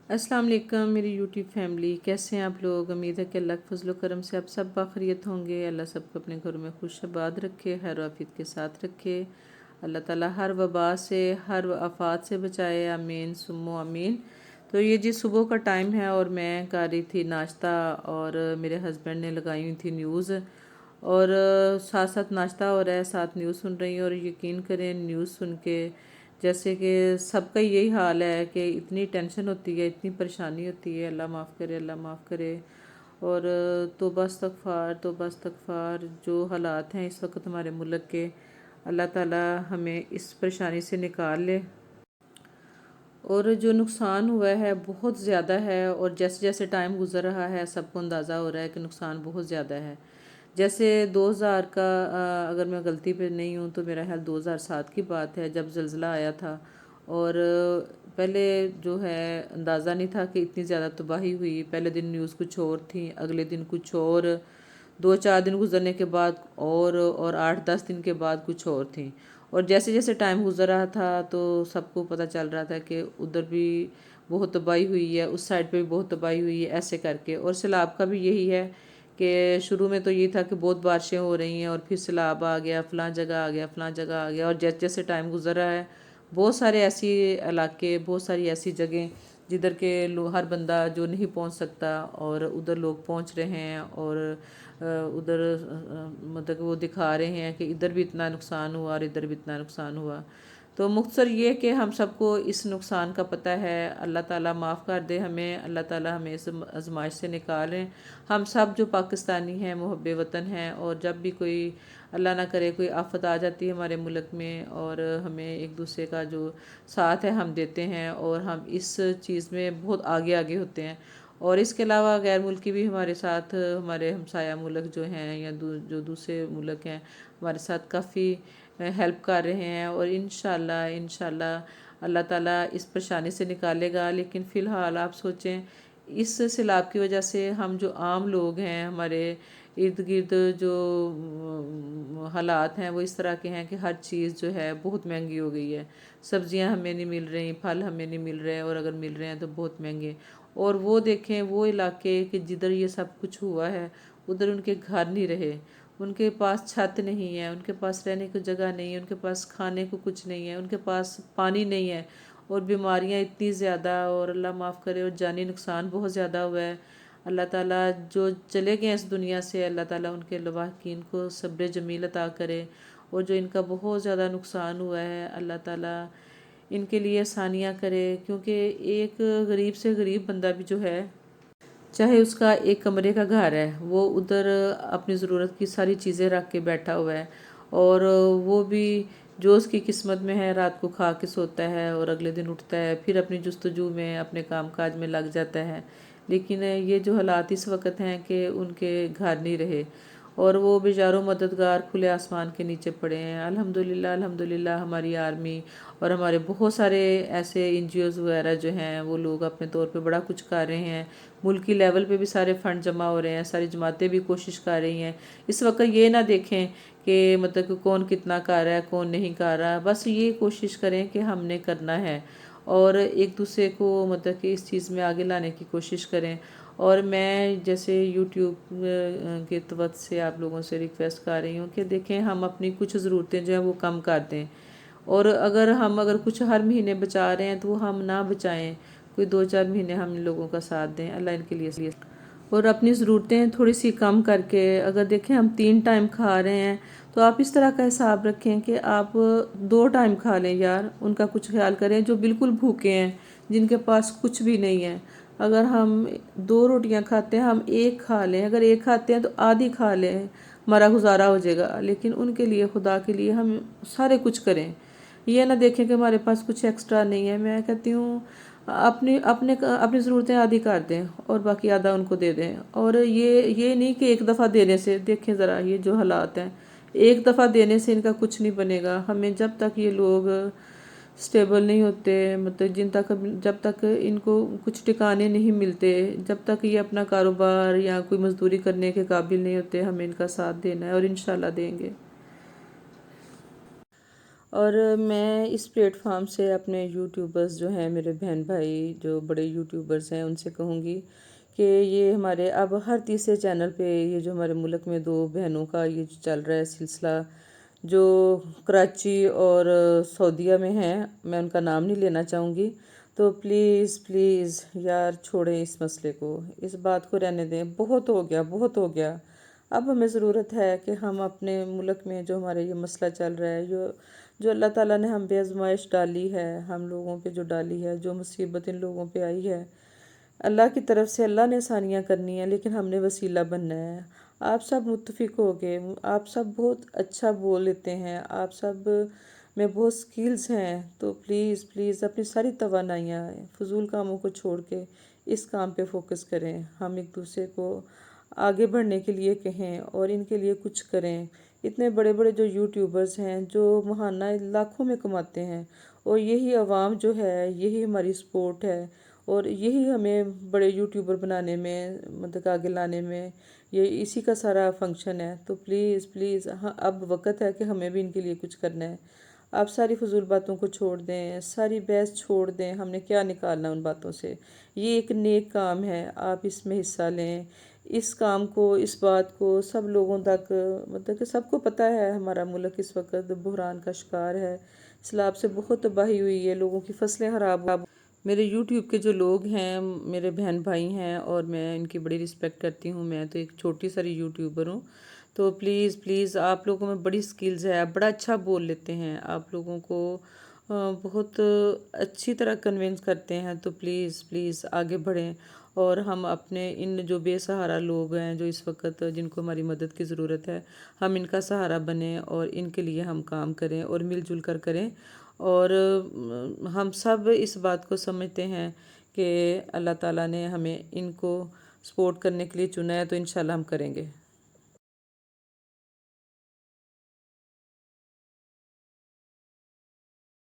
अस्सलाम वालेकुम मेरी यूट्यूब फैमिली, कैसे हैं आप लोग। उम्मीद है कि अल्लाह के फजल करम से आप सब बाखरियत होंगे। अल्लाह सबको अपने घरों में खुश आबाद रखे, खैर आफियत के साथ रखे। अल्लाह ताला हर वबा से, हर आफात से बचाए, आमीन सुम्मो आमीन। तो ये जी सुबह का टाइम है और मैं कर रही थी नाश्ता और मेरे हस्बैंड ने लगाई हुई थी न्यूज़ और साथ साथ नाश्ता हो रहा है, साथ न्यूज़ सुन रही हूँ। और यकीन करें न्यूज़ सुन के जैसे कि सबका यही हाल है कि इतनी टेंशन होती है, इतनी परेशानी होती है। अल्लाह माफ़ करे, अल्लाह माफ़ करे। और तौबा इस्तगफार जो हालात हैं इस वक्त हमारे मुल्क के, अल्लाह ताला हमें इस परेशानी से निकाल ले। और जो नुकसान हुआ है बहुत ज़्यादा है और जैसे जैसे टाइम गुज़र रहा है सबको अंदाज़ा हो रहा है कि नुकसान बहुत ज़्यादा है। जैसे 2000 का अगर मैं गलती पे नहीं हूँ तो मेरा ख्याल 2007 की बात है जब ज़लज़ला आया था। और पहले जो है अंदाज़ा नहीं था कि इतनी ज़्यादा तबाही हुई। पहले दिन न्यूज़ कुछ और थी, अगले दिन कुछ और, 2-4 दिन गुजरने के बाद और 8-10 दिन के बाद कुछ और थी। और जैसे जैसे टाइम गुजर रहा था तो सबको पता चल रहा था कि उधर भी बहुत तबाही हुई है, उस साइड पे भी बहुत तबाही हुई है, ऐसे करके। और सैलाब का भी यही है कि शुरू में तो ये था कि बहुत बारिशें हो रही हैं और फिर सैलाब आ गया, फ़लाँ जगह आ गया, फ़लाँ जगह आ गया। और जैसे जैसे टाइम गुजर रहा है बहुत सारे ऐसी इलाके, बहुत सारी ऐसी जगह जिधर के हर बंदा जो नहीं पहुंच सकता और उधर लोग पहुंच रहे हैं। और उधर मतलब वो दिखा रहे हैं कि इधर भी इतना नुकसान हुआ और इधर भी इतना नुकसान हुआ। तो मुख्तसर ये कि हम सबको इस नुकसान का पता है। अल्लाह ताला माफ़ कर दे हमें, अल्लाह ताला हमें इस आजमाइश से निकालें। हम सब जो पाकिस्तानी हैं, मुहब्बे वतन हैं, और जब भी कोई अल्लाह ना करे कोई आफत आ जाती है हमारे मुल्क में और हमें एक दूसरे का जो साथ है हम देते हैं और हम इस चीज़ में बहुत आगे आगे होते हैं। और इसके अलावा गैर मुल्की भी हमारे साथ, हमारे हमसाया मुल्क जो हैं या जो दूसरे मुल्क हैं हमारे साथ काफ़ी हेल्प कर रहे हैं। और इंशाल्लाह इंशाल्लाह अल्लाह ताला इस परेशानी से निकालेगा। लेकिन फ़िलहाल आप सोचें इस सैलाब की वजह से हम जो आम लोग हैं, हमारे इर्द गिर्द जो हालात हैं वो इस तरह के हैं कि हर चीज़ जो है बहुत महंगी हो गई है। सब्जियां हमें नहीं मिल रही, फल हमें नहीं मिल रहे, और अगर मिल रहे हैं तो बहुत महंगे। और वो देखें वो इलाके कि जिधर ये सब कुछ हुआ है उधर उनके घर नहीं रहे, उनके पास छत नहीं है, उनके पास रहने की जगह नहीं है, उनके पास खाने को कुछ नहीं है, उनके पास पानी नहीं है, और बीमारियां इतनी ज़्यादा, और अल्लाह माफ़ करे और जानी नुकसान बहुत ज़्यादा हुआ है। अल्लाह ताला जो चले गए इस दुनिया से, अल्लाह ताला उनके लवाहकीन को सब्र जमील अता करे। और जो इनका बहुत ज़्यादा नुकसान हुआ है अल्लाह ताला इनके लिए आसानियाँ करे। क्योंकि एक गरीब से गरीब बंदा भी जो है, चाहे उसका एक कमरे का घर है, वो उधर अपनी ज़रूरत की सारी चीज़ें रख के बैठा हुआ है, और वो भी जो उसकी किस्मत में है रात को खा के सोता है और अगले दिन उठता है फिर अपनी जुस्तजू में अपने काम काज में लग जाता है। लेकिन ये जो हालात इस वक्त हैं कि उनके घर नहीं रहे और वो बेचारों मददगार खुले आसमान के नीचे पड़े हैं। अल्हम्दुलिल्लाह अल्हम्दुलिल्लाह हमारी आर्मी और हमारे बहुत सारे ऐसे एनजीओज़ वगैरह जो हैं वो लोग अपने तौर पे बड़ा कुछ कर रहे हैं। मुल्की लेवल पे भी सारे फंड जमा हो रहे हैं, सारी जमातें भी कोशिश कर रही हैं। इस वक्त ये ना देखें कि मतलब कि कौन कितना कर रहा है कौन नहीं कर रहा, बस ये कोशिश करें कि हमने करना है और एक दूसरे को मतलब कि इस चीज़ में आगे लाने की कोशिश करें। और मैं जैसे यूट्यूब के तवत से आप लोगों से रिक्वेस्ट कर रही हूँ कि देखें हम अपनी कुछ ज़रूरतें जो हैं वो कम कर दें, और अगर कुछ हर महीने बचा रहे हैं तो वो हम ना बचाएं, कोई 2-4 महीने हम इन लोगों का साथ दें, अल्लाह इनके लिए। और अपनी ज़रूरतें थोड़ी सी कम करके, अगर देखें हम 3 टाइम खा रहे हैं तो आप इस तरह का हिसाब रखें कि आप 2 टाइम खा लें यार, उनका कुछ ख्याल करें। जो बिल्कुल भूखे हैं, जिनके पास कुछ भी नहीं है, अगर हम 2 रोटियां खाते हैं हम एक खा लें, अगर एक खाते हैं तो आधी खा लें, हमारा गुजारा हो जाएगा। लेकिन उनके लिए, खुदा के लिए हम सारे कुछ करें, ये ना देखें कि हमारे पास कुछ एक्स्ट्रा नहीं है। मैं कहती हूँ अपनी ज़रूरतें आधी कर दें और बाकी आधा उनको दे दें। और ये नहीं कि एक दफ़ा देने से, देखें ज़रा ये जो हालात हैं, एक दफ़ा देने से इनका कुछ नहीं बनेगा। हमें जब तक ये लोग स्टेबल नहीं होते, मतलब जब तक इनको कुछ ठिकाने नहीं मिलते, जब तक ये अपना कारोबार या कोई मजदूरी करने के काबिल नहीं होते, हमें इनका साथ देना है और इंशाल्लाह देंगे। اور میں اس پلیٹ فارم سے اپنے یوٹیوبرز جو ہیں، میرے بہن بھائی جو بڑے یوٹیوبرز ہیں، ان سے کہوں گی کہ یہ ہمارے اب ہر تیسرے چینل پہ یہ جو ہمارے ملک میں 2 بہنوں کا یہ جو چل رہا ہے سلسلہ، جو کراچی اور سعودیہ میں ہیں، میں ان کا نام نہیں لینا چاہوں گی، تو پلیز پلیز یار چھوڑیں اس مسئلے کو، اس بات کو رہنے دیں، بہت ہو گیا، بہت ہو گیا۔ اب ہمیں ضرورت ہے کہ ہم اپنے ملک میں جو ہمارے یہ مسئلہ چل رہا ہے، جو اللہ تعالیٰ نے ہم پہ آزمائش ڈالی ہے، ہم لوگوں پہ جو ڈالی ہے، جو مصیبت ان لوگوں پہ آئی ہے، اللہ کی طرف سے اللہ نے آسانیاں کرنی ہیں، لیکن ہم نے وسیلہ بننا ہے۔ آپ سب متفق ہو گئے، آپ سب بہت اچھا بول لیتے ہیں، آپ سب میں بہت سکلز ہیں، تو پلیز پلیز اپنی ساری توانائیاں فضول کاموں کو چھوڑ کے اس کام پہ فوکس کریں۔ ہم ایک دوسرے کو آگے بڑھنے کے لیے کہیں اور ان کے لیے کچھ کریں۔ اتنے بڑے بڑے جو یوٹیوبرز ہیں جو ماہانہ لاکھوں میں کماتے ہیں، اور یہی عوام جو ہے، یہی ہماری سپورٹ ہے، اور یہی ہمیں بڑے یوٹیوبر بنانے میں، مطلب آگے لانے میں، یہ اسی کا سارا فنکشن ہے۔ تو پلیز پلیز اب وقت ہے کہ ہمیں بھی ان کے لیے کچھ کرنا ہے۔ آپ ساری فضول باتوں کو چھوڑ دیں، ساری بحث چھوڑ دیں، ہم نے کیا نکالنا ان باتوں سے؟ یہ ایک نیک کام ہے، آپ اس میں حصہ لیں، اس کام کو، اس بات کو سب لوگوں تک، مطلب کہ سب کو پتہ ہے ہمارا ملک اس وقت بحران کا شکار ہے، سیلاب سے بہت تباہی ہوئی ہے، لوگوں کی فصلیں خراب ہو۔ میرے یوٹیوب کے جو لوگ ہیں، میرے بہن بھائی ہیں، اور میں ان کی بڑی رسپیکٹ کرتی ہوں، میں تو ایک چھوٹی ساری یوٹیوبر ہوں، تو پلیز پلیز آپ لوگوں میں بڑی سکلز ہے، آپ بڑا اچھا بول لیتے ہیں، آپ لوگوں کو بہت اچھی طرح کنونس کرتے ہیں، تو پلیز پلیز آگے بڑھیں، اور ہم اپنے ان جو بے سہارا لوگ ہیں، جو اس وقت جن کو ہماری مدد کی ضرورت ہے، ہم ان کا سہارا بنیں اور ان کے لیے ہم کام کریں اور مل جل کر کریں، اور ہم سب اس بات کو سمجھتے ہیں کہ اللہ تعالیٰ نے ہمیں ان کو سپورٹ کرنے کے لیے چنا ہے، تو انشاءاللہ ہم کریں گے۔